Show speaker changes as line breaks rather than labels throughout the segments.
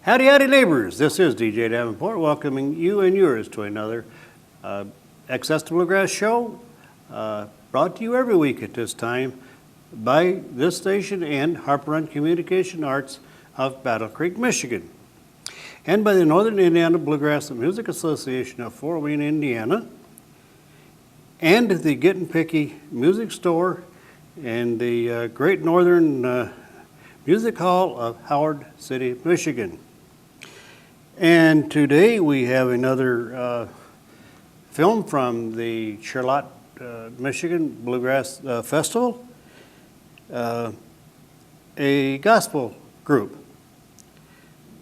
Howdy, howdy, neighbors. This is DJ Davenport welcoming you and yours to another Access to Bluegrass show brought to you every week at this time by this station and Harper Communication Arts of Battle Creek, Michigan, and by the Northern Indiana Bluegrass Music Association of Fort Wayne, Indiana, and the Gettin' Picky Music Store and the Great Northern Music Hall of Howard City, Michigan. And today we have another film from the Charlotte, Michigan Bluegrass Festival, a gospel group.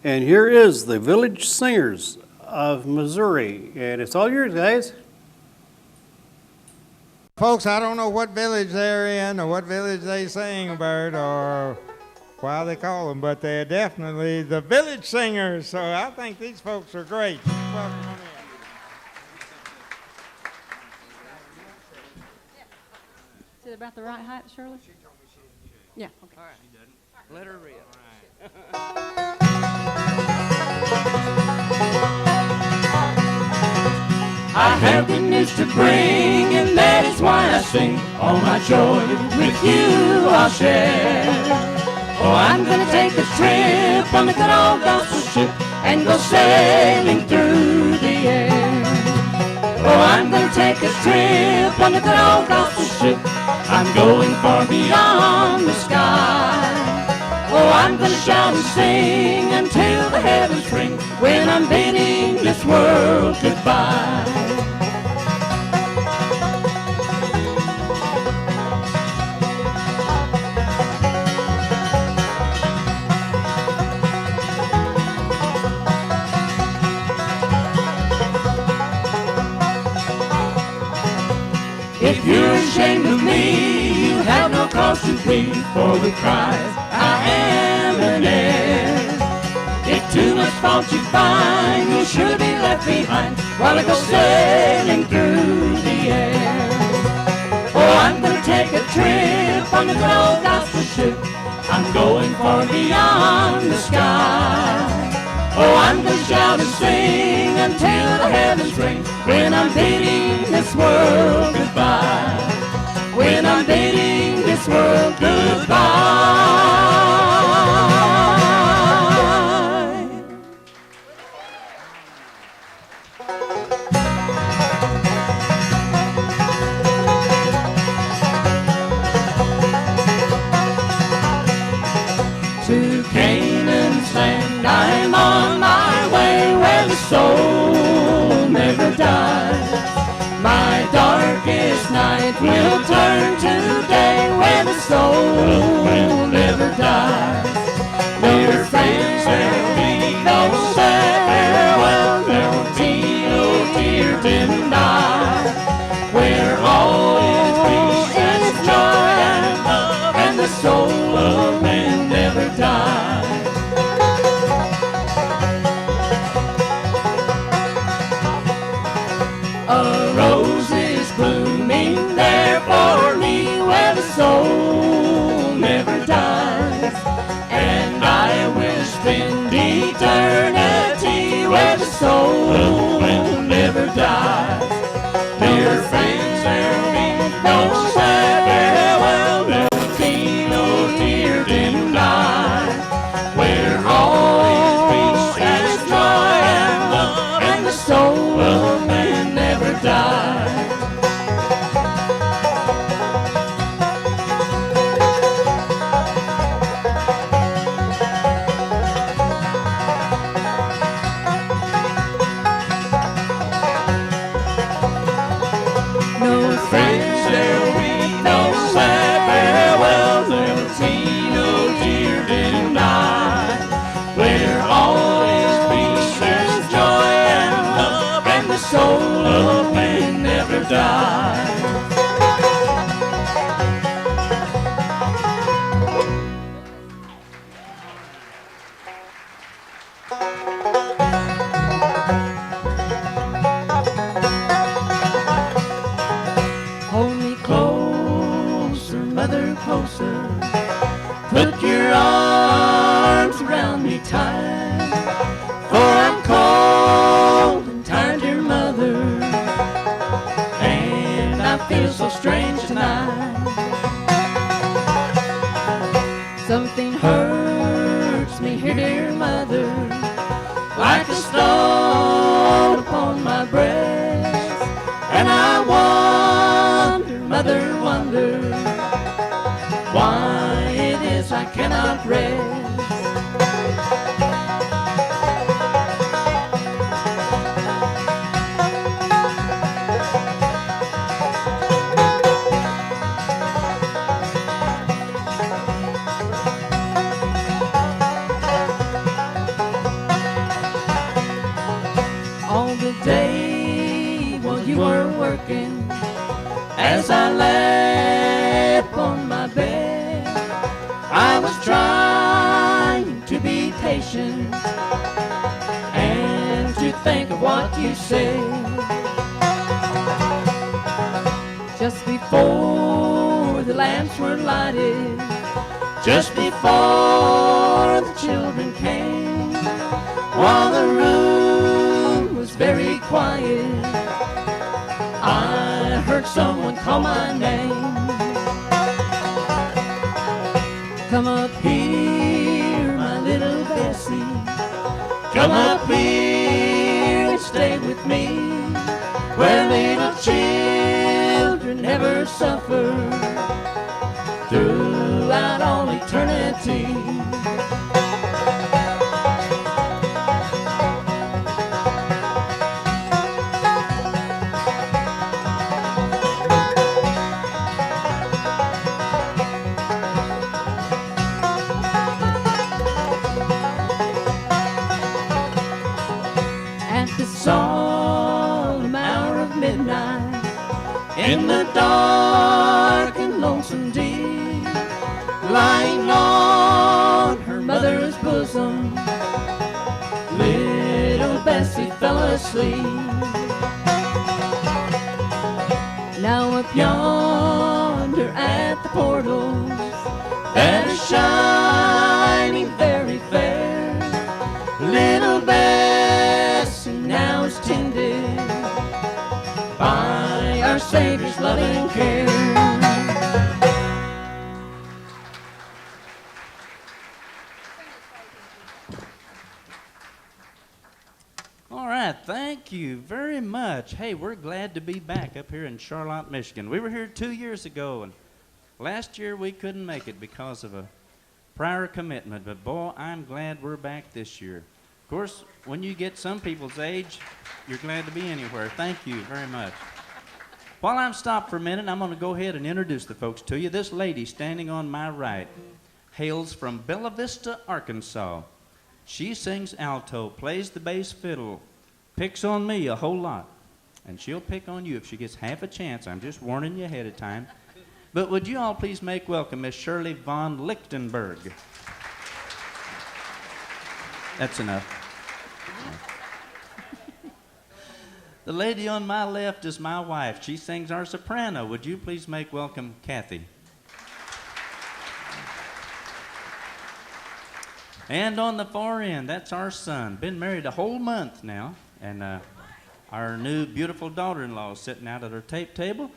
And here is the Village Singers of Missouri, and it's all yours, guys.
Folks, I don't know what village they're in or what village they sing about or why they call them, but they're definitely the Village Singers, so I think these folks are great. Welcome on in.
Is it about the right height, Shirley? Yeah, okay.
All right. She doesn't. Let her read.
I have good news to bring, and that is why I sing. All my joy with you I'll share. Oh, I'm gonna take a trip on the good old gospel ship and go sailing through the air. Oh, I'm gonna take a trip on the good old gospel ship. I'm going far beyond the sky. Oh, I'm gonna shout and sing until the heavens ring when I'm bidding this world goodbye. If you're ashamed of me, you have no cause to plead for the cries I am an heir. If too much fault you find, you'll surely be left behind while I go sailing through the air. Oh, I'm gonna take a trip on the good old gospel ship. I'm going far beyond the sky. Oh, I'm gonna shout and sing until the heavens ring when I'm bidding this world goodbye. When I'm bidding this world goodbye. To Canaan's land I'm on my way, where the soul never dies. My darkest night will turn to day, where the soul never dies. Dear friends, there'll be no sad farewell, there'll be no tear denied. Where all is peace and joy and love, and the soul of man never dies. A rose is blooming there for me, where the soul never dies. And I will spend eternity where the soul never dies. Dear friends, there'll be no sad farewell, there'll be no tear denied. Where all is peace and joy and love, and the soul of man never dies. No friends, there'll be no sad farewell, there'll be no tear denied. Where all is peace and joy and love, and the soul of man never dies. Hold me closer, mother, closer. Put your arms around me tight. dear, dear mother, like a stone upon my breast. And I wonder, mother, wonder, why it is I cannot rest. All the day while you were working, as I lay upon my bed, I was trying to be patient and to think of what you said. Just before the lamps were lighted, just before the children came, while the room was very quiet, I heard someone call my name. Come up here, my little Bessie. Come up here and stay with me, where little children never suffer throughout all eternity. Solemn hour of midnight, in the dark and lonesome deep, lying on her mother's bosom, little Bessie fell asleep. Now up yonder at the portals that are shining very fair, little Bessie now is tended by our Savior's loving care.
All right, thank you very much. Hey, we're glad to be back up here in Charlotte, Michigan. We were here 2 years ago, and last year we couldn't make it because of a prior commitment, but boy, I'm glad we're back this year. Of course, when you get some people's age, you're glad to be anywhere. Thank you very much. While I'm stopped for a minute, I'm going to go ahead and introduce the folks to you. This lady standing on my right hails from Bella Vista, Arkansas. She sings alto, plays the bass fiddle, picks on me a whole lot. And she'll pick on you if she gets half a chance. I'm just warning you ahead of time. But would you all please make welcome Miss Shirley von Lichtenberg. That's enough. The lady on my left is my wife. She sings our soprano. Would you please make welcome Kathy? And on the far end, that's our son. Been married a whole month now. And our new beautiful daughter-in-law is sitting out at our tape table.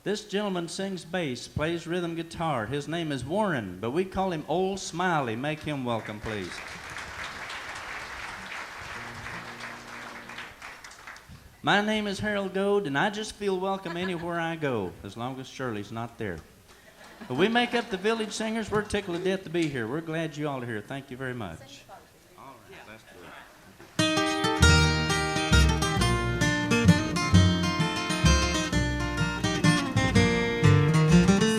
This gentleman sings bass, plays rhythm guitar. His name is Warren, but we call him Old Smiley. Make him welcome, please. My name is Harold Goad, and I just feel welcome anywhere I go, as long as Shirley's not there. But we make up the Village Singers. We're tickled to death to be here. We're glad you all are here. Thank you very much. All right, let's do it.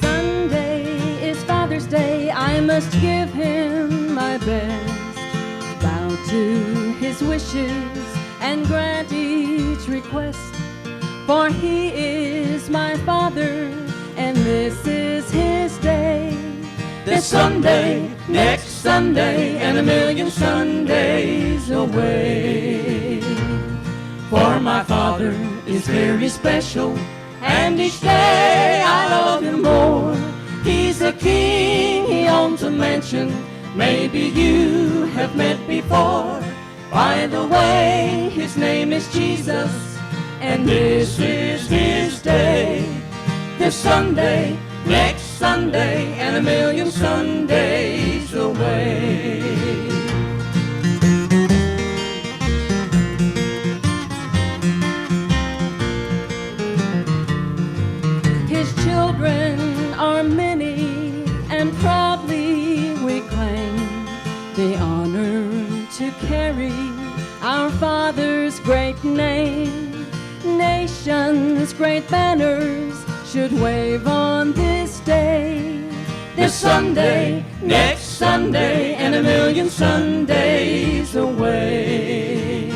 Sunday is Father's Day. I must give him my best. Bow to his wishes and grant each request, for he is my father, and this is his day.
This Sunday, next Sunday, and a million Sundays away. For my father is very special, and each day I love him more. He's a king, he owns a mansion, maybe you have met before. By the way, his name is Jesus, and this is his day. This Sunday, next Sunday, and a million Sundays away.
honor to carry our Father's great name. Nations' great banners should wave on this day. This Sunday, next Sunday, and a million Sundays away.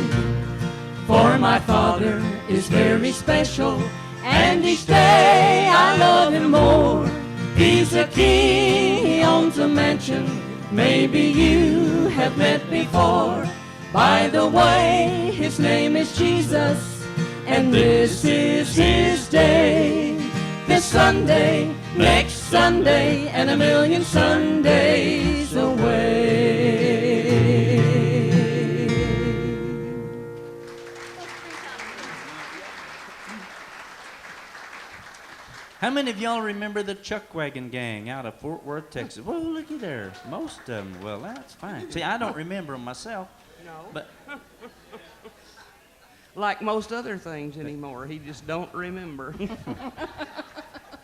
For my Father is very special, and each day I love him more. He's a king, he owns a mansion, maybe you have met before. By the way, his name is Jesus, and this is his day. This Sunday, next Sunday, and a million Sundays away.
How many of y'all remember the Chuck Wagon Gang out of Fort Worth, Texas? Whoa, looky there. Most of them. Well, that's fine. See, I don't remember them myself.
No.
But
Like most other things anymore, he just don't remember.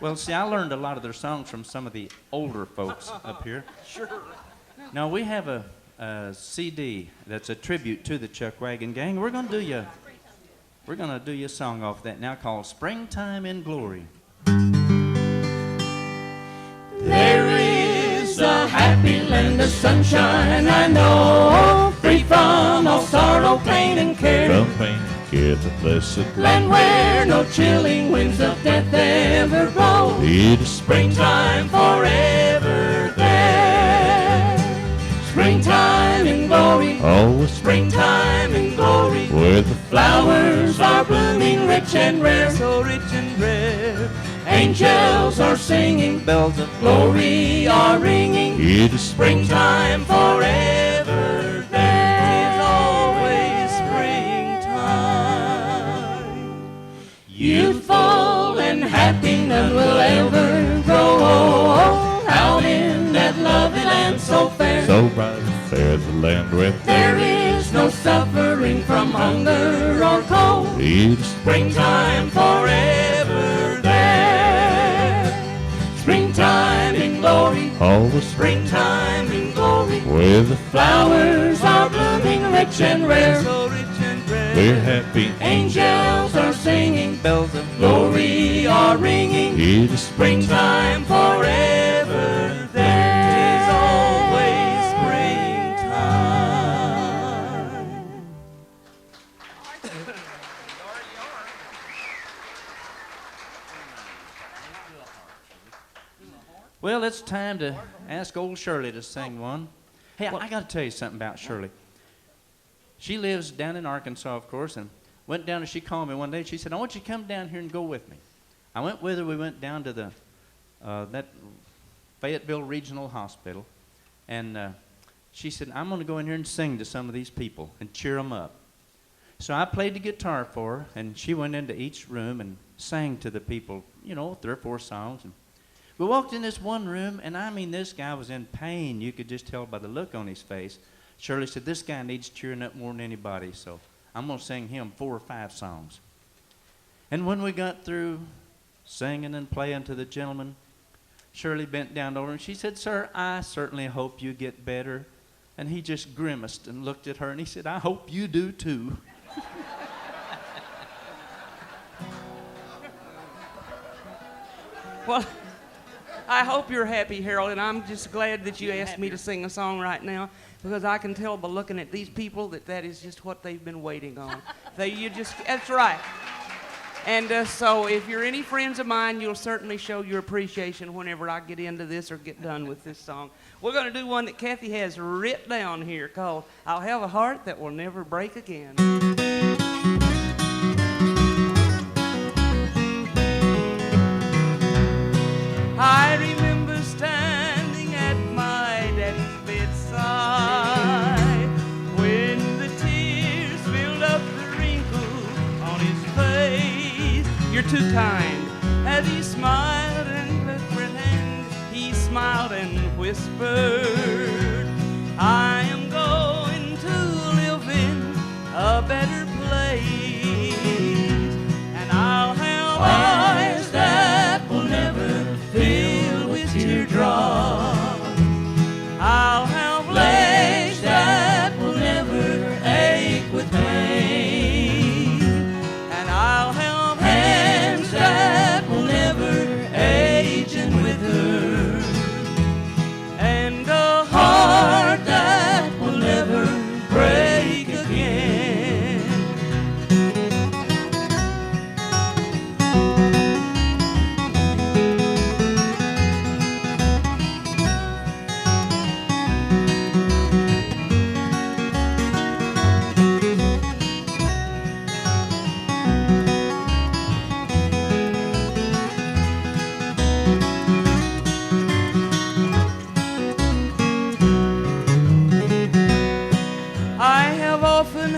well, see, I learned a lot of their songs from some of the older folks up here.
Sure.
Now we have a CD that's a tribute to the Chuck Wagon Gang. We're gonna do you a song off that now called "Springtime in Glory."
There is a happy land of sunshine, I know, free from all sorrow, pain, and care.
From pain and care, the blessed
Land where no chilling winds of death ever blow.
it is
Springtime forever there. Springtime in glory,
always
springtime in glory.
where the
Flowers are blooming rich and rare, so rich and rare. Angels are singing, bells of glory are ringing.
it is
Springtime forever, there is always springtime. Youthful and happy, none will ever grow old. Out in that lovely land so fair,
so bright and fair, the land where
there is no suffering from hunger or cold.
it is
Springtime forever there. Springtime in glory,
always
springtime in glory.
where the
Flowers are blooming rich and rare, so rich and rare.
we're happy,
Angels are singing, bells of glory are ringing.
it is
Springtime forever, there is always springtime.
Well, it's time to ask old Shirley to sing one. Hey, I got to tell you something about Shirley. She lives down in Arkansas, of course, and went down and she called me one day. She said, "I want you to come down here and go with me." I went with her. We went down to the that Fayetteville Regional Hospital, and she said, "I'm going to go in here and sing to some of these people and cheer them up." So I played the guitar for her, and she went into each room and sang to the people, 3 or 4 songs. And we walked in this one room, and I mean, this guy was in pain. You could just tell by the look on his face. Shirley said, "This guy needs cheering up more than anybody, so I'm going to sing him 4 or 5 songs." And when we got through singing and playing to the gentleman, Shirley bent down over him and she said, "Sir, I certainly hope you get better." And he just grimaced and looked at her, and he said, "I hope you do too."
Well, I hope you're happy, Harold, and I'm just glad that you asked me to sing a song right now, because I can tell by looking at these people that is just what they've been waiting on. That's right. And so if you're any friends of mine, you'll certainly show your appreciation whenever I get into this or get done with this song. We're going to do one that Kathy has written down here called "I'll Have a Heart That Will Never Break Again." I remember standing at my daddy's bedside when the tears filled up the wrinkles on his face. "You're too kind," as he smiled and left her hand. He smiled and whispered, "I am going to live in a better place, and I'll have eyes that will never fill with teardrops. I'll have legs that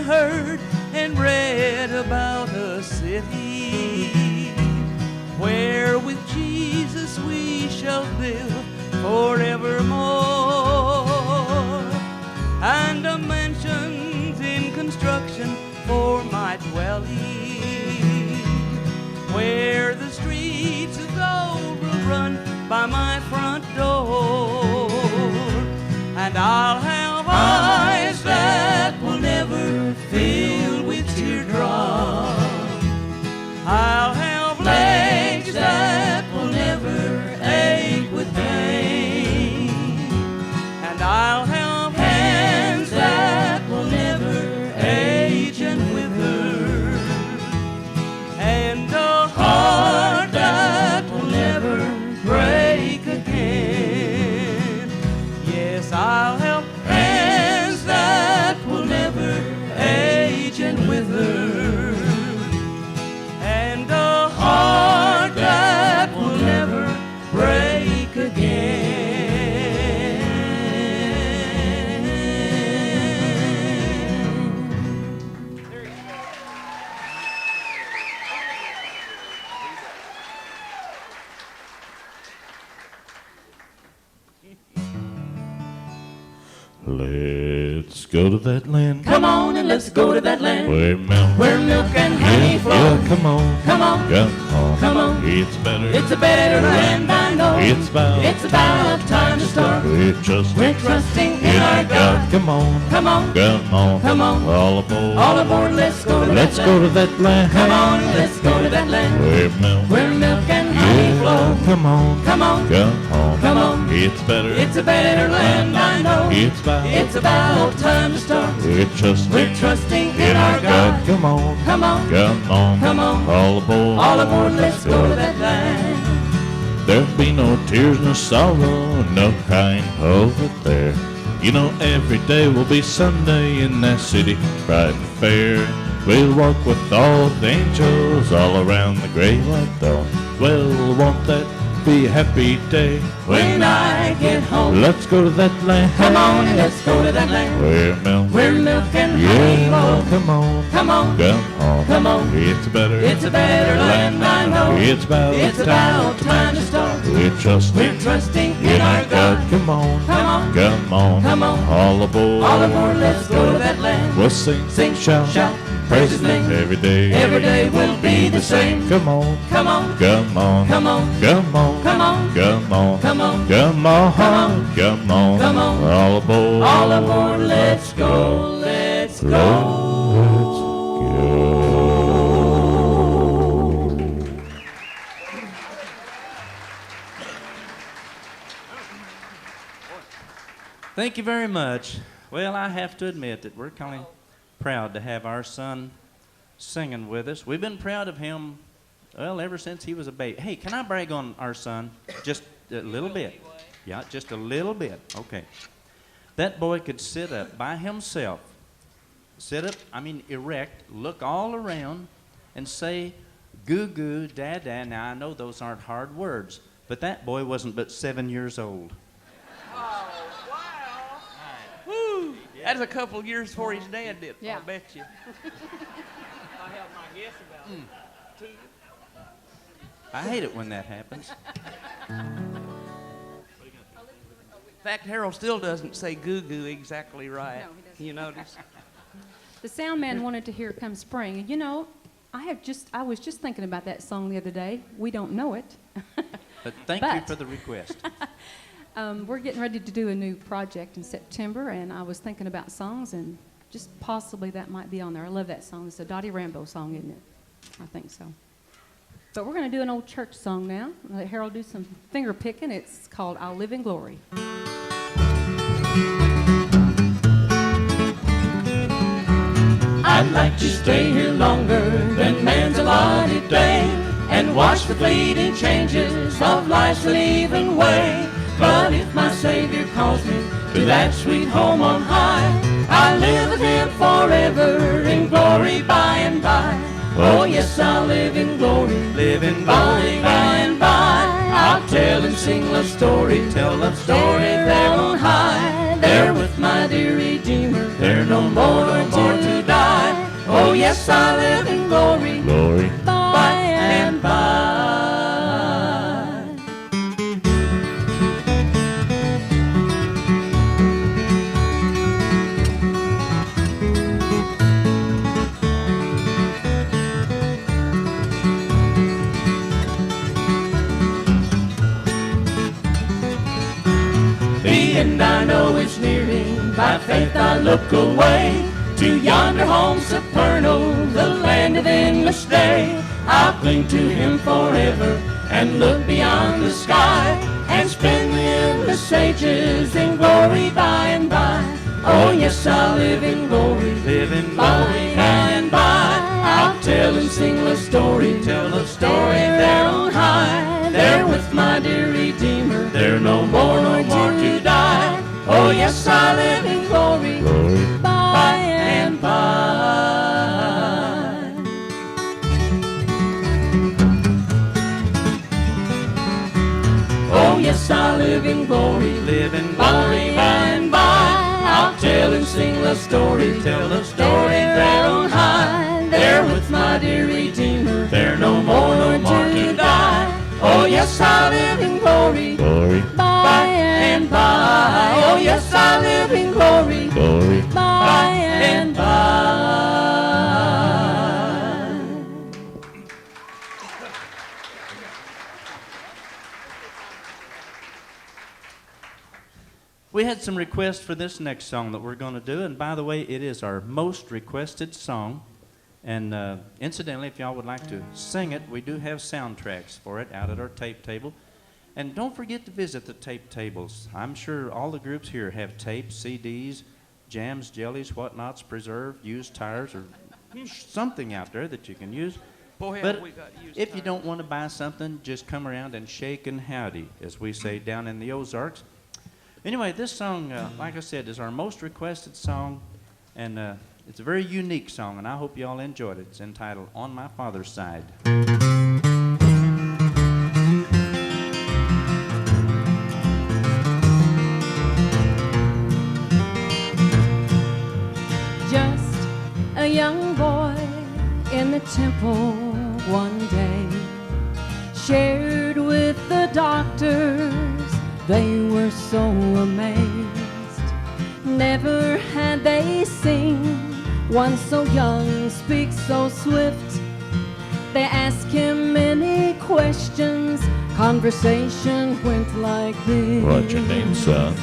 heard and read about a city where with Jesus we shall live forevermore, and a mansion's in construction for my dwelling, where the streets of gold will run by my front door, and I'll have eyes that will never fill with teardrops. I'll have legs that will never ache with pain, and I'll have hands that will never age and wither, and a heart that will never break again. Yes, I'll have hands that will never age and wither, and a heart that will never break again.
Let's go to that land
Come on and let's go to that land
where milk.
where milk and honey flow.
Yeah, come on.
Come on,
Come on.
come on.
It's better.
It's a better land, I know.
It's about
time to start.
We're just
We're trusting in our God.
Come on.
Come on,
Come on.
come on.
All aboard.
All aboard, let's go to
Let's
that
go
land.
to that land
Come on, let's go to that land
where milk.
where milk and honey flow.
Come on.
Come on,
Come on.
come on.
It's better.
It's a better land, I know.
It's
about time to start.
We're
We're trusting in our God.
Come on.
Come on,
Come on.
come on.
All aboard.
All aboard, let's go to that land.
There'll be no tears, no sorrow, no crying over there. You know every day will be Sunday in that city, bright and fair. We'll walk with all the angels all around the great white throne. Well, won't that be a happy day?
When I get home,
Let's go to that land.
come on and let's go to that land
Where milk.
where milk and honey
Yeah,
flow.
come on.
Come on,
Come on.
come on.
It's better.
It's a better land, I know.
It's about
time to start.
We're trusting
We're trusting in our God.
Come on.
Come on,
Come on.
come on.
All aboard.
All aboard, let's go to that land.
We'll sing,
Sing,
shout,
shout, praise His name.
every day.
Every day will be the same.
Come on.
Come on,
Come on.
come on,
Come on.
come on,
Come on.
come on.
Come on.
Come on.
Come on.
Come on.
All aboard.
All aboard, let's go, let's go.
Thank you very much. Well, I have to admit that we're kind of proud to have our son singing with us. We've been proud of him, well, ever since he was a baby. Hey, can I brag on our son just a little bit? Yeah, just a little bit. Okay. That boy could sit up by himself, erect, look all around, and say, goo goo, dada. Now, I know those aren't hard words, but that boy wasn't but 7 years old.
Oh, wow. Woo. That's a couple of years before his dad did,
Yeah.
I bet you. I have my guess about 2 years.
I hate it when that happens.
In fact, Harold still doesn't say goo goo exactly right.
No, he doesn't.
You notice?
The sound man wanted to hear Come Spring. And you know, I was just thinking about that song the other day. We don't know it.
But thank you
But-
for the request.
We're getting ready to do a new project in September, and I was thinking about songs, and just possibly that might be on there. I love that song. It's a Dottie Rambo song, isn't it? I think so. But we're going to do an old church song now. Let Harold do some finger picking. It's called I'll Live in Glory.
I'd like to stay here longer than man's allotted day and watch the fleeting changes of life's leaving way. But if my Savior calls me to that sweet home on high, I'll live with Him forever in glory by and by. Oh yes, I'll live in glory, live in glory by and by. I'll tell and sing love story, tell love story there on high. There with my dear Redeemer, there no more to die.
yes, I live in glory.
Glory.
By and by.
The end I know is nearing. By faith I look away to yonder home supernal, the land of endless day. I'll cling to him forever and look beyond the sky and spend the endless ages in glory by and by. Oh yes, I'll live in glory,
Live in
by
glory.
and by. I'll tell and sing the story, tell the story there on high. There with my dear Redeemer, there no more to die. Oh yes, I live in glory,
Glory.
By
and by. Oh yes, I live in glory,
Live in
by
glory.
and by. I'll tell and sing the story, tell the story there on high. There with my dear Redeemer, there no more to die. Oh yes, I live in glory,
Glory.
by and by. Oh yes, I live in glory,
Glory.
by
and by.
We had some requests for this next song that we're going to do, and by the way, it is our most requested song. And incidentally, if y'all would like to sing it, we do have soundtracks for it out at our tape table. And don't forget to visit the tape tables. I'm sure all the groups here have tapes, CDs, jams, jellies, whatnots, preserved, used tires, or something out there that you can use.
Boy,
But
we got used
if you
time.
don't want to buy something, just come around and shake and howdy, as we say down in the Ozarks. Anyway, this song, like I said, is our most requested song, and it's a very unique song, and I hope you all enjoyed it. It's entitled On My Father's Side.
Just a young boy in the temple one day shared with the doctors. They were so amazed. Never had they seen one so young speak so swift. They asked him many questions. Conversation went like this.
What's your name, son?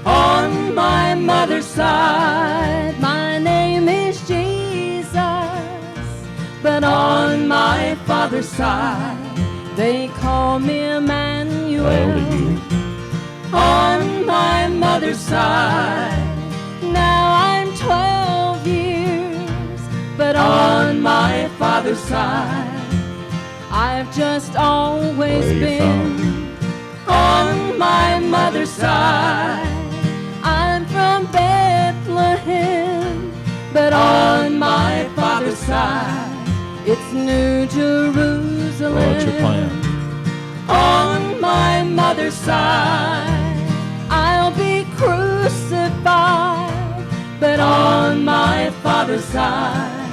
On my mother's side, my name is Jesus. But on my father's side, they call me Emmanuel.
How old are you?
On my mother's side, now I'm 12 years. But on my father's side, I've just always
Where you
been. On my mother's side, I'm from Bethlehem. But on my father's side, it's New Jerusalem.
What's your plan?
On my mother's side, I'll be crucified. But on my father's side,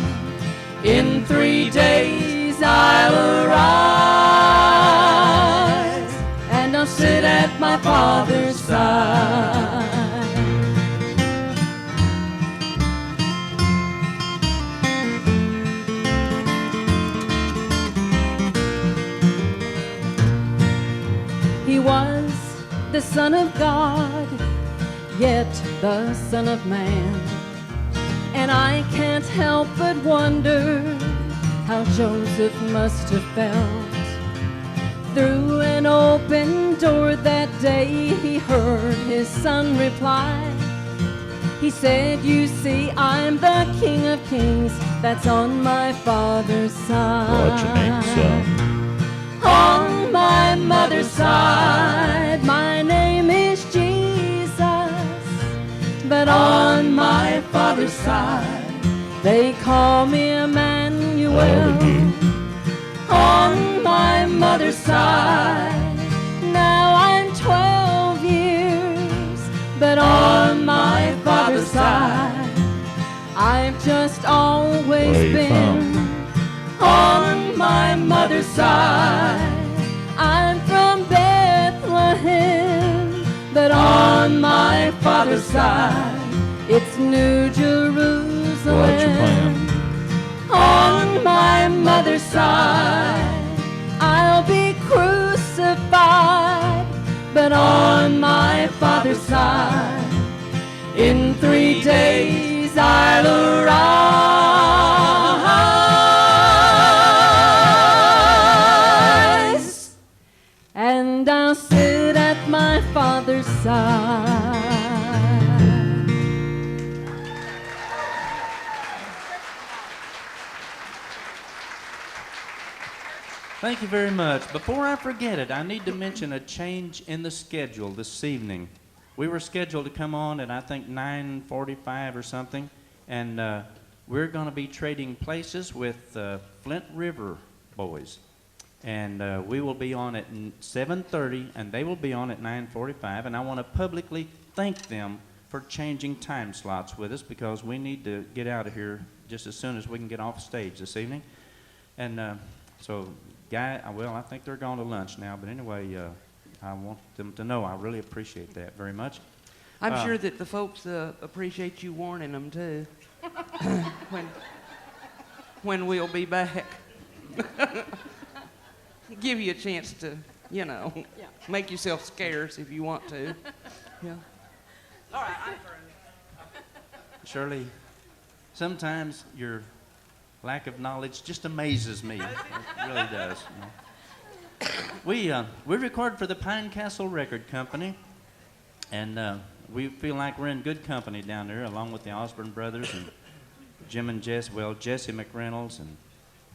in 3 days I'll arise, and I'll sit at my father's side. He was the Son of God, yet the Son of Man. And I can't help but wonder how Joseph must have felt. Through an open door that day, he heard his son reply. He said, you see, I'm the King of Kings, that's on my father's side.
What's your name, son?
On my mother's side, my name is Jesus. But on my father's side, they call me Emmanuel.
How old are you?
On my mother's side, now I'm 12 years. But on my father's side, I've just always
Where you
been on my mother's side. I'm from Bethlehem, but on my father's side, it's New Jerusalem.
What's your plan?
On my mother's side, I'll be crucified, but on my father's side, in 3 days I'll arise, and I'll sit at my father's side.
Thank you very much. Before I forget it, I need to mention a change in the schedule this evening. We were scheduled to come on at, I think, 9:45 or something, and we're going to be trading places with Flint River boys. And we will be on at 7:30, and they will be on at 9:45, and I want to publicly thank them for changing time slots with us, because we need to get out of here just as soon as we can get off stage this evening. And so, well, I think they're going to lunch now, but anyway, I want them to know I really appreciate that very much.
I'm sure that the folks appreciate you warning them too. when we'll be back. Give you a chance to, make yourself scarce if you want to. Yeah.
All right.
Shirley, sometimes your lack of knowledge just amazes me. It really does. We record for the Pine Castle Record Company, and we feel like we're in good company down there, along with the Osborne brothers and Jim and Jesse McReynolds and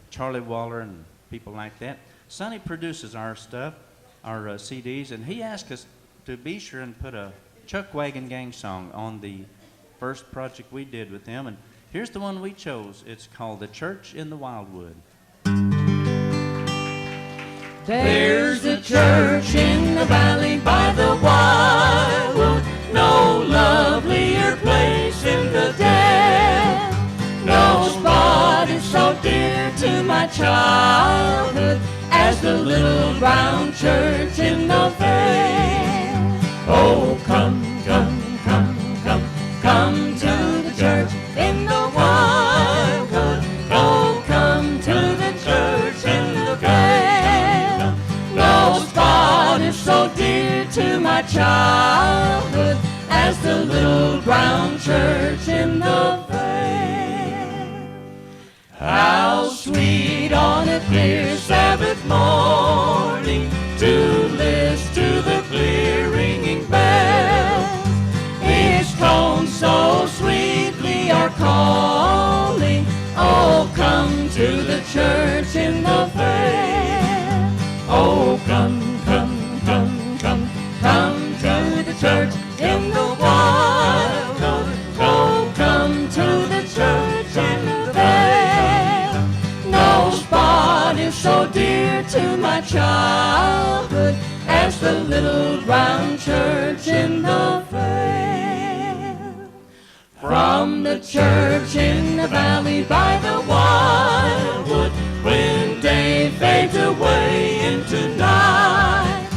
Charlie Waller and people like that. Sonny produces our stuff, our CDs, and he asked us to be sure and put a Chuck Wagon Gang song on the first project we did with them, and here's the one we chose. It's called The Church in the Wildwood.
There's a church in the valley by the wildwood, no lovelier place in the day. No spot is so dear to my childhood as the little brown church in the vale. Oh, come, come, come, come, come to the church in the wildwood. Oh, come to the church in the vale. No spot is so dear to my childhood as the little brown church in the vale. How sweet on a clear Sabbath morning to listen to the clear ringing bells. Its tones so sweetly are calling, oh, come to the church in the vale. Oh, come, come, come, come, come to the church in the wildwood. Oh, come to the church in the vale. No spot is so dear to my childhood as the little brown church in the vale. From the church in the valley by the wildwood, when day fades away into night,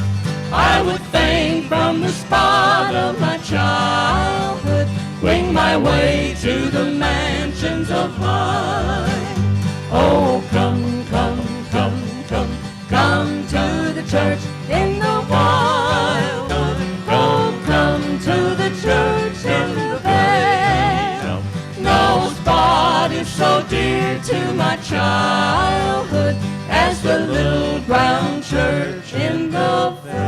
I would fain from the spot of my childhood wing my way to the mansions of light. Oh, come, come, come, come, come to the church in the wildwood. Oh, come to the church in the vale. No spot is so dear to my childhood as the little brown church in the vale.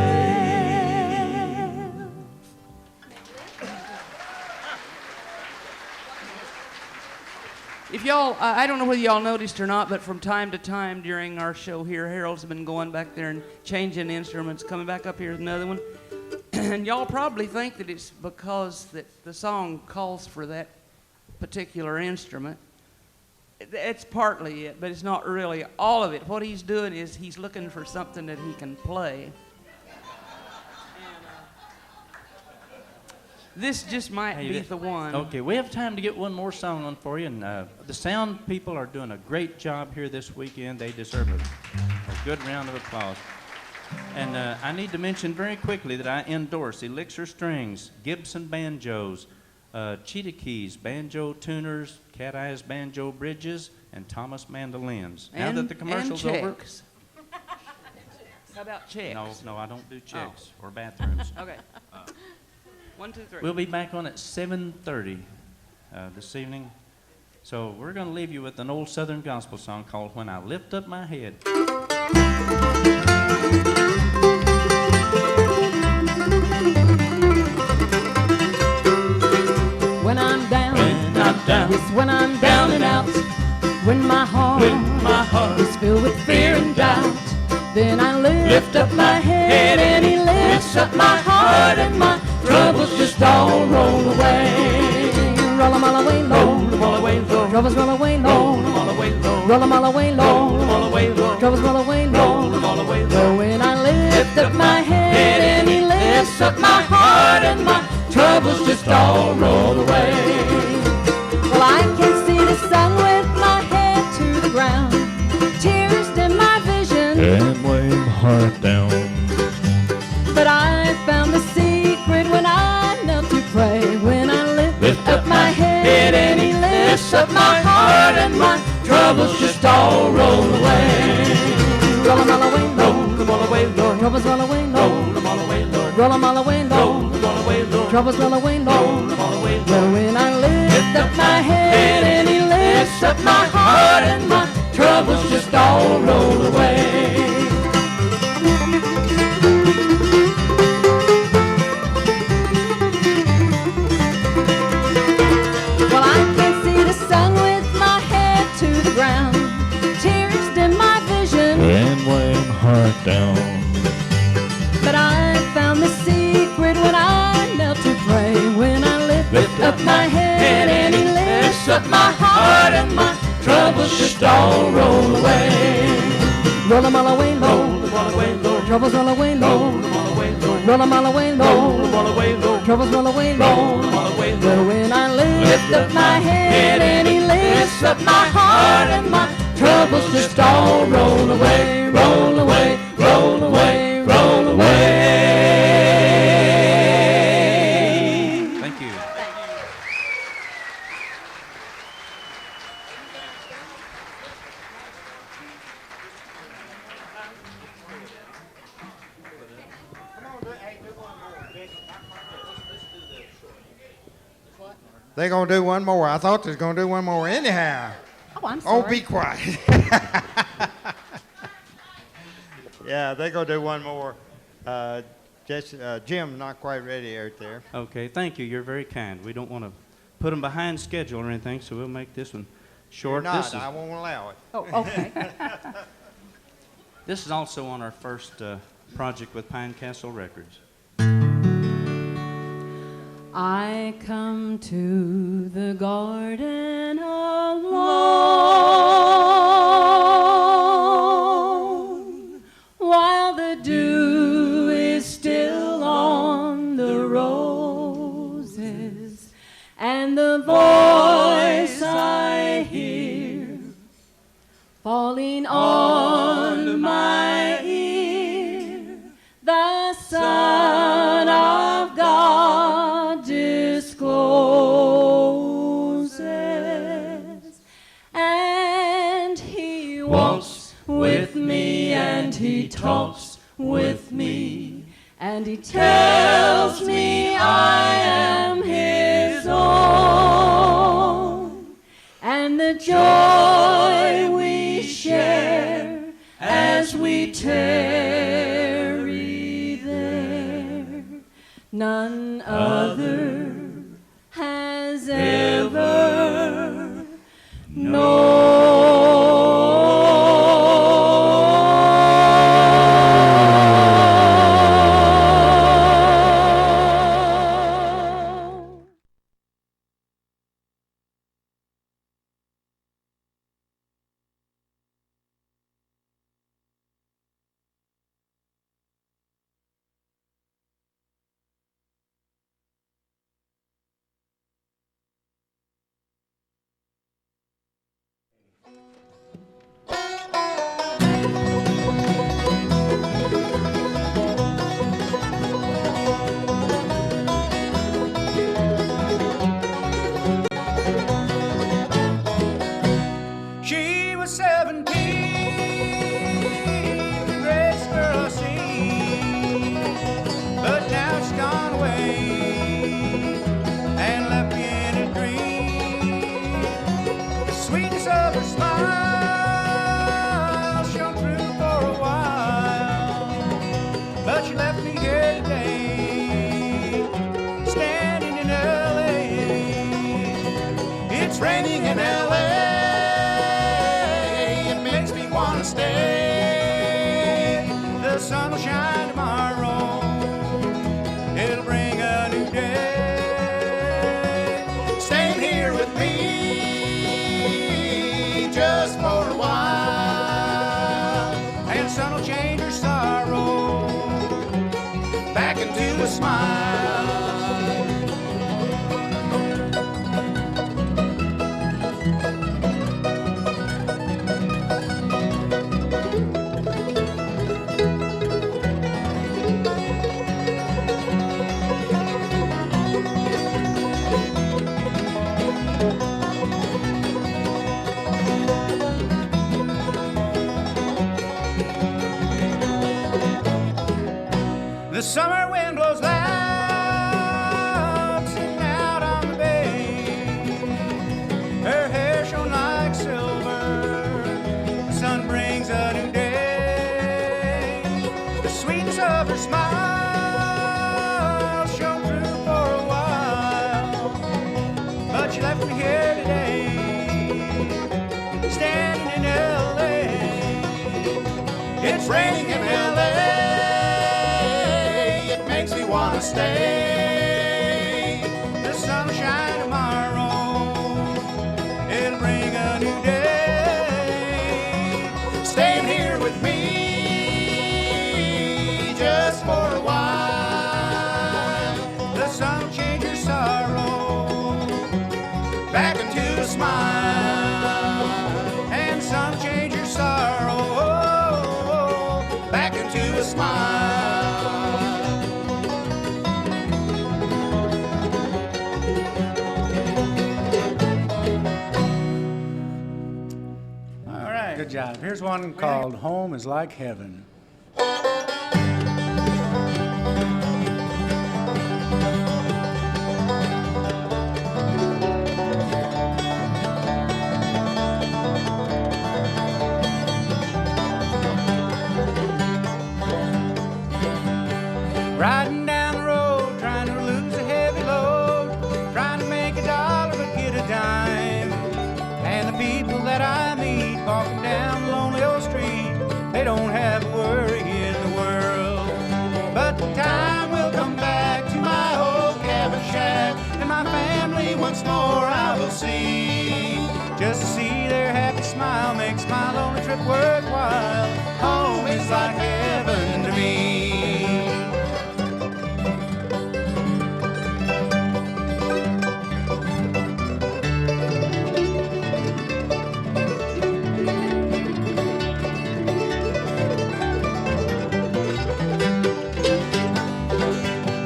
If y'all, I don't know whether y'all noticed or not, but from time to time during our show here, Harold's been going back there and changing instruments, coming back up here with another one. And y'all probably think that it's because that the song calls for that particular instrument. It's partly it, but it's not really all of it. What he's doing is he's looking for something that he can play. This just might be the one.
Okay, we have time to get one more song on for you, and the sound people are doing a great job here this weekend. They deserve a good round of applause. And I need to mention very quickly that I endorse Elixir Strings, Gibson Banjos, Cheetah Keys, Banjo Tuners, Cat Eyes Banjo Bridges, and Thomas Mandolins. Now that the commercial's over...
How about checks?
No, I don't do checks or bathrooms.
Okay. 1, 2, 3.
We'll be back on at 7:30 this evening. So we're going to leave you with an old Southern gospel song called When I Lift Up My Head.
When I'm down,
Yes,
when I'm down and out, when my heart is filled with fear and doubt, then I lift up my head and he lifts up my heart and my troubles just all roll away. Roll 'em all away low, troubles roll away low, roll 'em all away low, troubles roll away low. But when I lift up my head and he lifts up my heart and my troubles just all roll away. Well, I can see the sun with my head to the ground, tears dim my vision,
And lay my heart down.
but I found the secret when I knelt to pray. When I lift up my head and he lifts up my heart and my troubles just all roll away. Roll 'em all away, Lord, troubles roll away, Lord, roll 'em all away, Lord, troubles roll away, Lord. Well, when I lift up my head and he lifts up my heart and my troubles just all roll away. Well, I can see the sun with my head to the ground, tears dim my vision,
And lay my heart down.
but I found the secret when I knelt to pray. When I lift up my head and he lifts up my heart and my troubles just all roll away. Roll 'em all away, Lord, troubles roll away, Lord, roll 'em all away, Lord, troubles roll away, Lord. Well, when I lift up my head and he lifts up my heart and my troubles just all roll away, roll away, roll away, roll away.
Thank you.
They're going to do one more. I thought they was going to do one more anyhow.
Oh, I'm
Oh,
sorry.
be quiet. Yeah, they're going to do one more. Jim's not quite ready out there.
Okay, thank you. You're very kind. We don't want to put them behind schedule or anything, so we'll make this one short.
You're not.
This is,
I won't allow it.
Oh, okay.
this is also on our first project with Pine Castle Records.
I come to the garden alone while the dew is still on the roses, and the voice I hear falling on my ear, the Son of God discloses, and he walks with me and he talks with me, and he tells me I am his own, and the joy we share as we tarry there, none other has ever known.
smile shone through for a while, but you left me here today, standing in LA. It's raining in LA, it makes me want to stay. The sun will shine tomorrow, it'll bring a new day. Staying here with me just for a while, and the sun will change your sorrow back into a smile. The summer wind blows loud, sitting out on the bay. Her hair shone like silver, the sun brings a new day. The sweetness of her smile shone through for a while, but she left me here today, standing in LA. It's raining in LA, makes me wanna stay. The sun will shine tomorrow, it'll bring a new day. Staying here with me just for a while. The sun will change your sorrow back into a smile, and the sun will change your sorrow back into a smile.
Good job. Here's one called Home is Like Heaven.
Riding down the road, trying to lose a heavy load, trying to make $1 but get a dime. And the people that I meet walking down the lonely old street, they don't have a worry in the world. But the time will come back to my old cabin shack, and my family once more I will see. Just to see their happy smile makes my lonely trip worthwhile. Home is like heaven to me.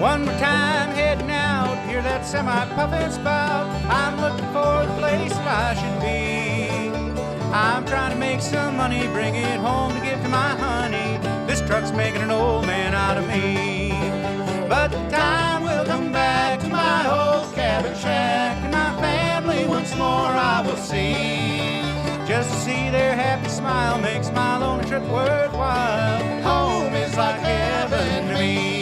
One more time heading out, hear that semi-puffin' spout. I'm looking for the place that I should be. I'm trying to make some money, bring it home to give to my honey. This truck's making an old man out of me. But the time will come back to my old cabin shack, and my family once more I will see. Just to see their happy smile makes my lonely trip worthwhile. Home is like heaven to me.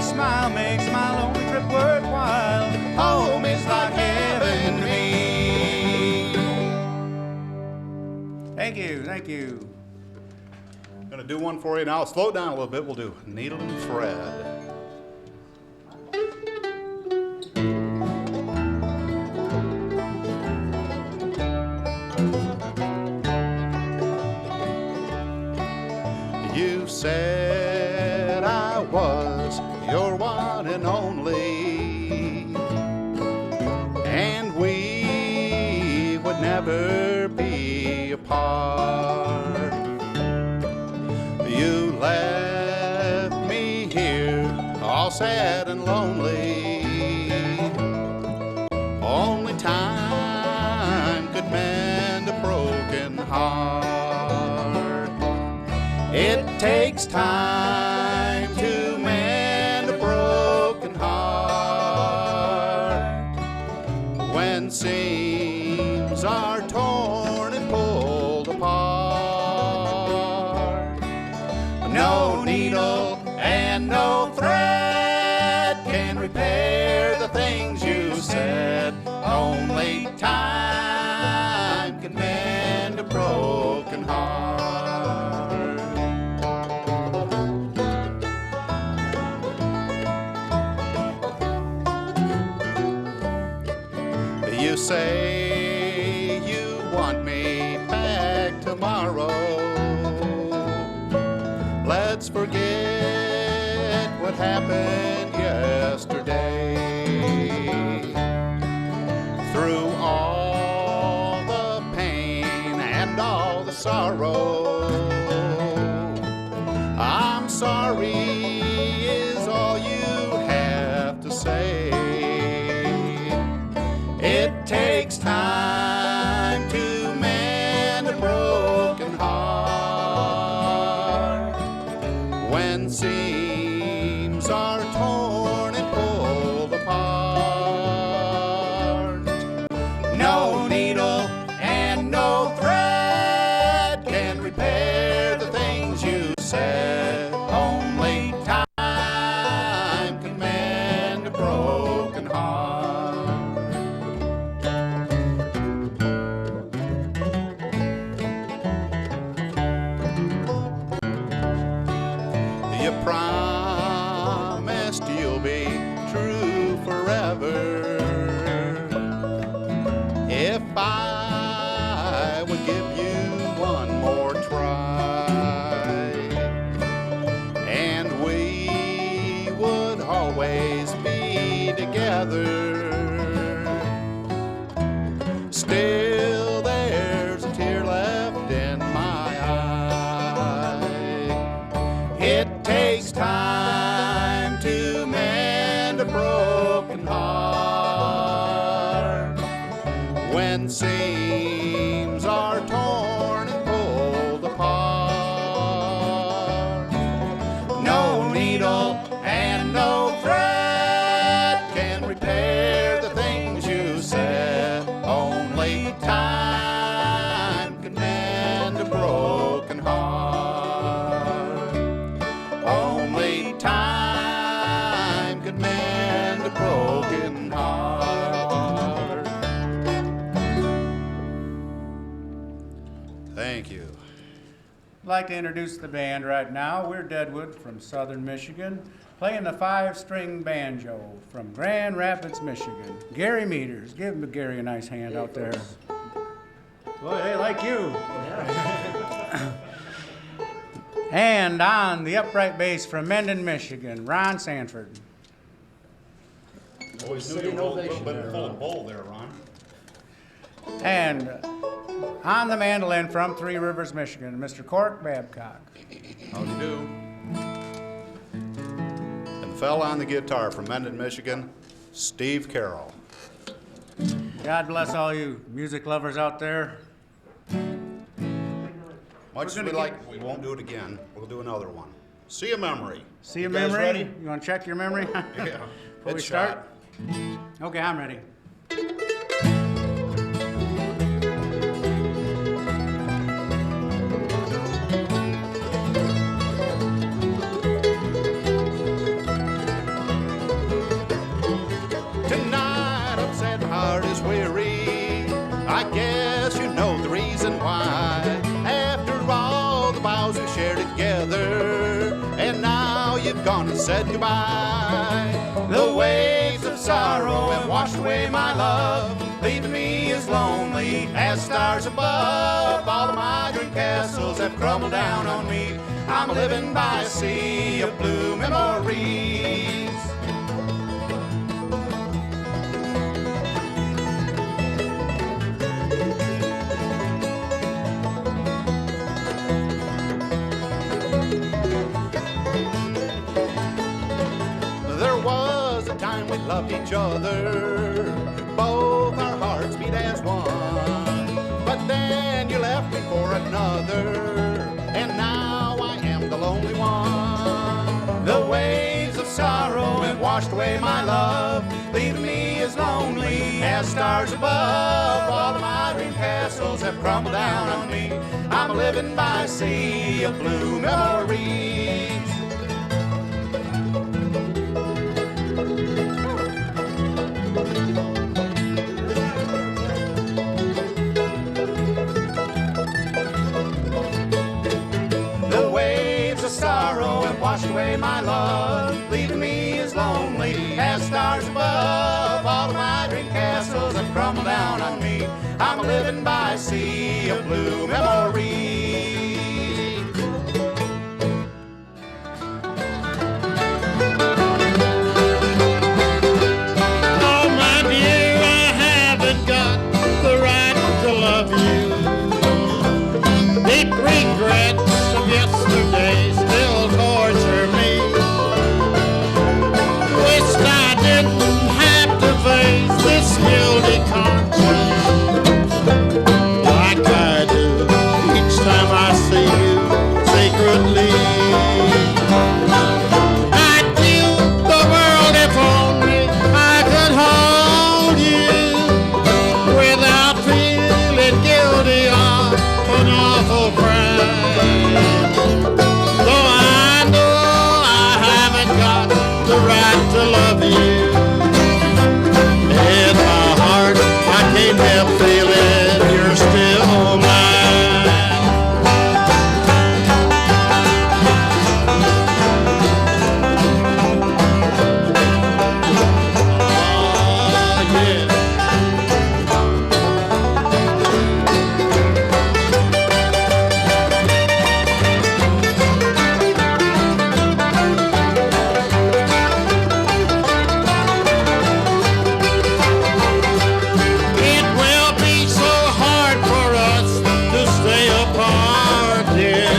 Smile makes my lonely trip worthwhile. Home is like heaven to me.
Thank you, thank you.
Gonna do one for you now. Slow it down a little bit. We'll do Needle and Thread. You said I was your one and only, and we would never be apart. You left me here sad and lonely. Only time could mend a broken heart. It takes time to mend a broken heart. When seams are torn and pulled apart, no needle and no thread can repair the things you said. Only time can mend a broken heart. You say you want me back tomorrow. Let's forget what happened yesterday. Through all the pain and all the sorrow, I'm sorry is all you have to say. It takes time to mend a broken heart. When seams are torn and pulled apart, no needle and no thread can repair the things you said. Only time can mend a broken heart. You promised you'll be true forever. If I would give you one more try, and we would always be together. Still there's a tear left in my eye. It takes time to mend a broken heart. When seams are torn and pulled apart, no needle and no thread can repair the things you said. Only time can mend a broken heart. Only time can mend a broken heart. Thank you.
I'd like to introduce the band right now. We're Deadwood from Southern Michigan, playing the 5-string banjo from Grand Rapids, Michigan. Gary Meters. Give Gary a nice hand out there. Boy, they like you. And on the upright bass from Mendon, Michigan, Ron Sanford.
Always knew you were a little bit full of bull there, Ron.
And on the mandolin from Three Rivers, Michigan, Mr. Cork Babcock.
How do you do? And fell on the guitar from Mendon, Michigan, Steve Carroll.
God bless all you music lovers out there.
Much as we like, we won't do it again. We'll do another one. See a memory.
See a
You guys
memory?
ready?
You want to check your memory?
Yeah.
Before we start? Okay, I'm ready.
Tonight, upset heart is weary. I guess you know the reason why. After all the vows we shared together, and now you've gone and said goodbye. The waves of sorrow have washed away my love, leaving me as lonely as stars above. All of my dream castles have crumbled down on me. I'm living by a sea of blue memories. loved each other. Both our hearts beat as one. But then you left me for another, and now I am the lonely one. The waves of sorrow have washed away my love, leaving me as lonely as stars above. All of my dream castles have crumbled down on me. I'm living by a sea of blue memories. The waves of sorrow have washed away my love, leaving me as lonely as stars above. All of my dream castles have crumbled down on me. I'm living by a sea of blue memories.
Oh, my dear, I haven't got the right to love you. Deep regrets of yesterday still torture me. Wished I didn't have to face this guilty conscience like I do each time I see you secretly. I'd give the world if only I could hold you without feeling guilty of an awful crime. Though I know I haven't got the right to love you, in my heart I can't help feeling you're still mine. Oh, yeah. It will be so hard for us to stay apart, dear,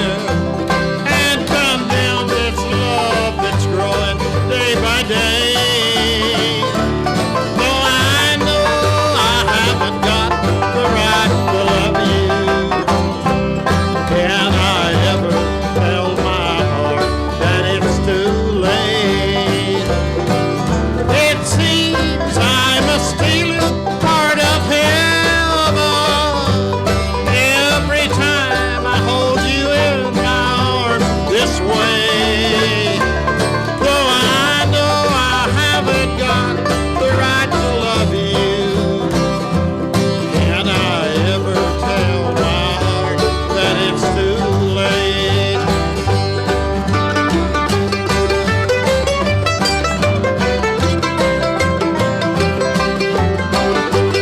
and condemn this love that's growing day by day. Though I know I haven't got the right to love you, can I ever tell my heart that it's too late? It seems I'm a stealing part of heaven every time I hold you in my arms this way. Though I know I haven't got the right to love you, can I ever tell my heart that it's too late?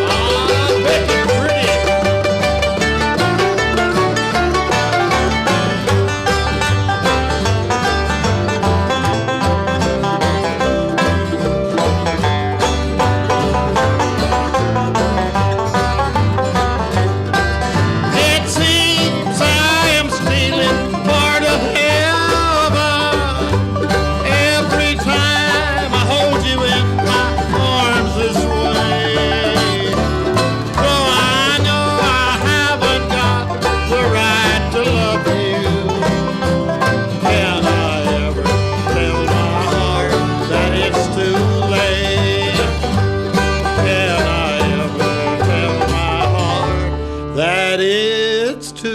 Ah, Becky Pretty. It seems I am stealing part of heaven every time I hold you in my arms this way. Though I know I haven't got the right to love you, can I ever tell my heart that it's too late? Can I ever tell my heart that it's too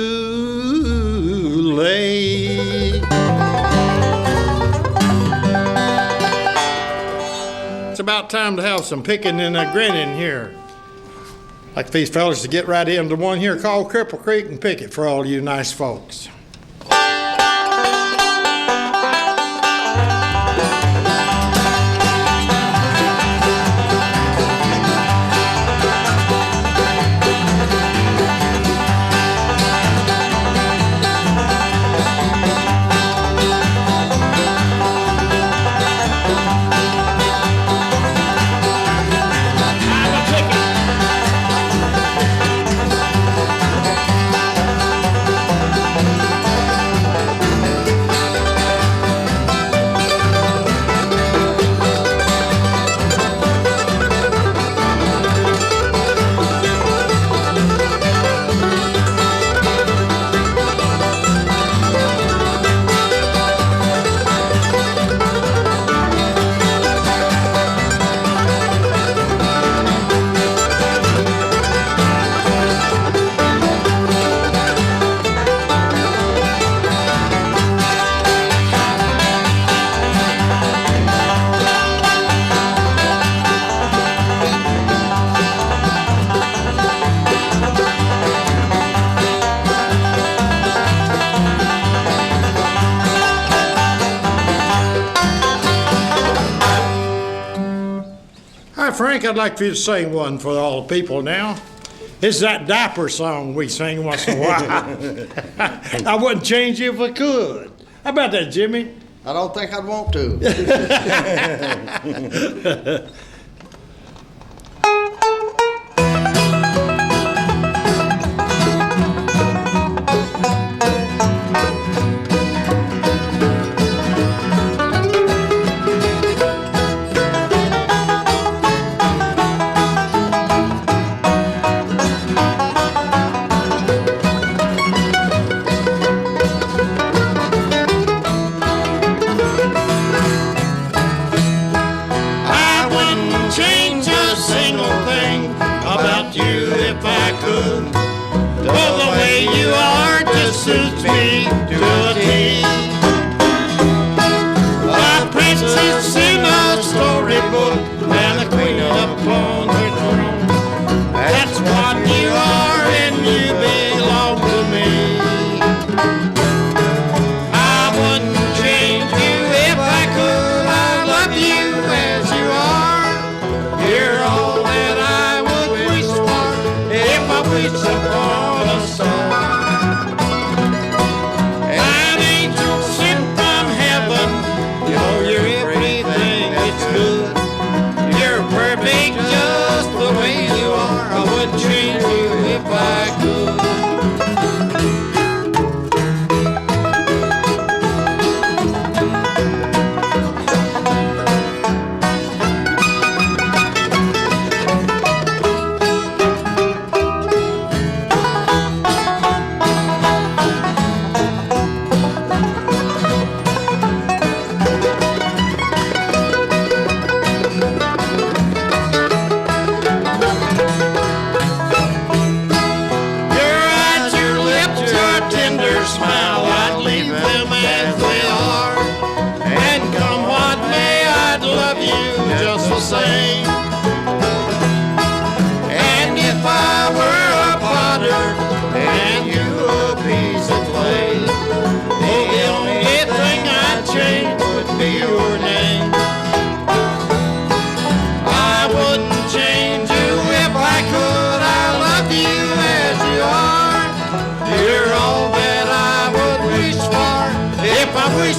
late? It's about time to have some picking and a grinning here. Like for these fellas to get right into one here called Cripple Creek and pick it for all you nice folks.
right, Frank, I'd like for you to sing one for all the people now. It's that diaper song we sing once in a while. I wouldn't change you if I could. How about that, Jimmy?
I don't think I'd want to.
Suits me to a T. A princess in a storybook and the queen upon her throne. That's what you are and you belong to me. I wouldn't change you if I could. I love you as you are. You're all that I would wish for if I wish upon a star.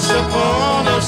Upon a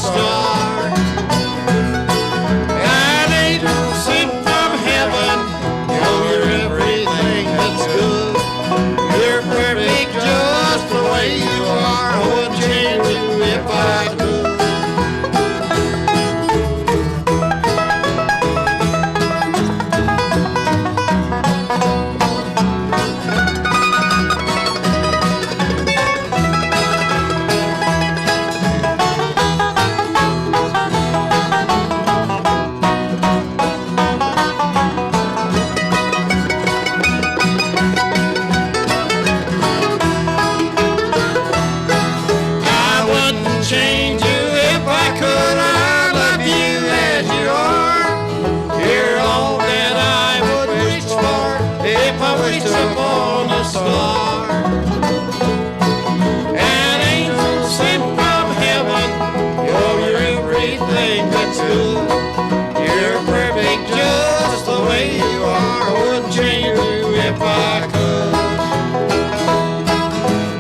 star, an angel sent from heaven. You're everything that's good.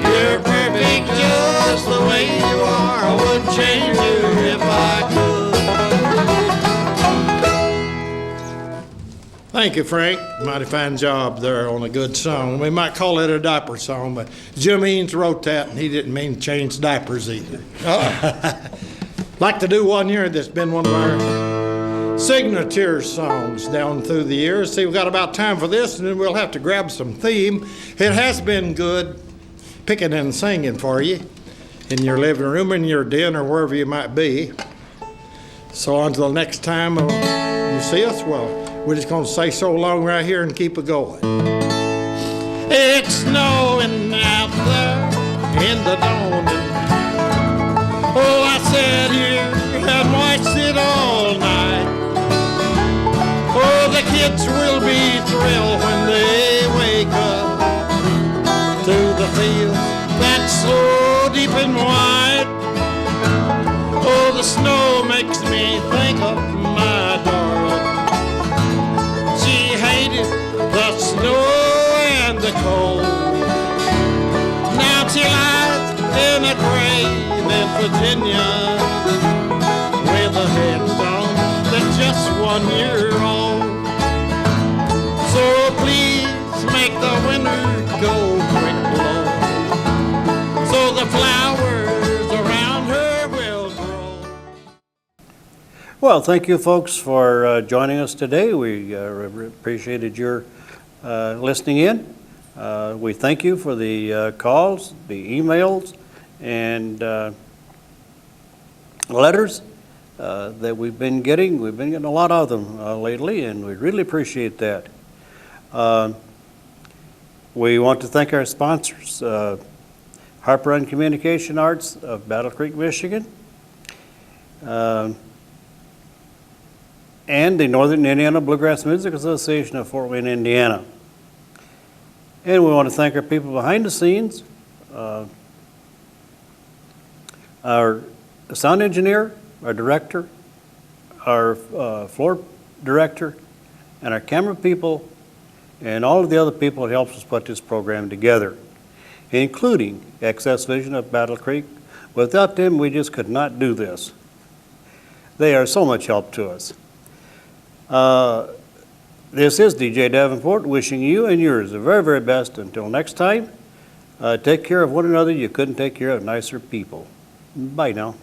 You're perfect just the way you are. I would change you if I could. Thank you, Frank. Mighty fine job there on a good song. We might call it a diaper song, but Jim Eanes wrote that, and he didn't mean to change diapers either. Like to do one here that's been one of our signature songs down through the years. See, we've got about time for this, and then we'll have to grab some theme. It has been good picking and singing for you in your living room, in your den, or wherever you might be. So until next time you see us, well, we're just going to say so long right here and keep it going. It's snowing out there in the dawning. Oh, I sat here and watched it all night. Oh, the kids will be thrilled when they wake up to the fields that's so deep and wide. Oh, the snow makes me think of my darling. the cold. Now she lies in a grave in Virginia with a headstone that's just 1 year old. So please make the winter go quick blow, so the flowers around her will grow.
Well, thank you folks for joining us today. We appreciated your listening in. We thank you for the calls, the emails, and letters that we've been getting. We've been getting a lot of them lately, and we really appreciate that. We want to thank our sponsors, Harper and Communication Arts of Battle Creek, Michigan, and the Northern Indiana Bluegrass Music Association of Fort Wayne, Indiana. And we want to thank our people behind the scenes, our sound engineer, our director, our floor director, and our camera people, and all of the other people that helps us put this program together, including Access Vision of Battle Creek. Without them, we just could not do this. They are so much help to us. This is DJ Davenport wishing you and yours the very, very best. Until next time, take care of one another. You couldn't take care of nicer people. Bye now.